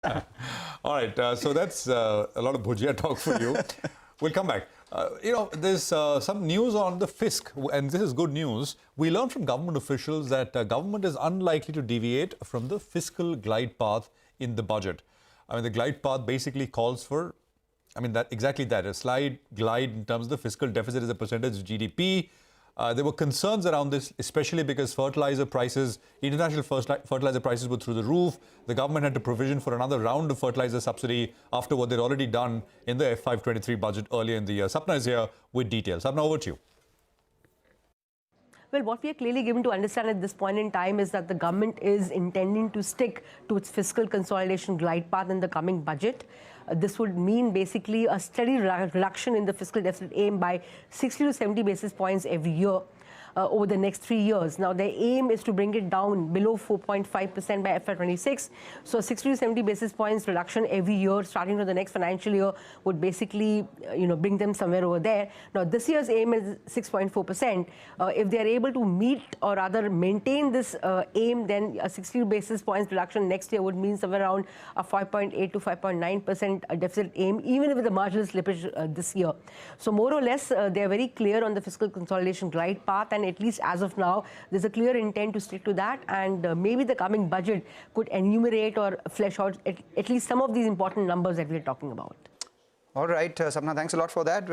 All right, so that's a lot of bhujia talk for you. We'll come back. There's some news on the fisc, and this is good news. We learned from government officials that government is unlikely to deviate from the fiscal glide path in the budget. I mean, the glide path basically calls for, exactly that, a slight glide in terms of the fiscal deficit as a percentage of GDP. There were concerns around this, especially because international fertilizer prices were through the roof. The government had to provision for another round of fertilizer subsidy after what they'd already done in the FY23 budget earlier in the year. Sapna is here with details. Sapna, over to you. Well, what we are clearly given to understand at this point in time is that the government is intending to stick to its fiscal consolidation glide path in the coming budget. This would mean basically a steady reduction in the fiscal deficit aim by 60 to 70 basis points every year over the next 3 years. Now, their aim is to bring it down below 4.5% by FY26. So 60 to 70 basis points reduction every year starting from the next financial year would basically, bring them somewhere over there. Now, this year's aim is 6.4%. If they are able to meet or rather maintain this aim, then a 60 basis points reduction next year would mean somewhere around a 5.8 to 5.9% deficit aim, even with the marginal slippage this year. So more or less, they are very clear on the fiscal consolidation glide path, and at least as of now, there's a clear intent to stick to that, and maybe the coming budget could enumerate or flesh out at least some of these important numbers that we're talking about. All right, Sapna, thanks a lot for that.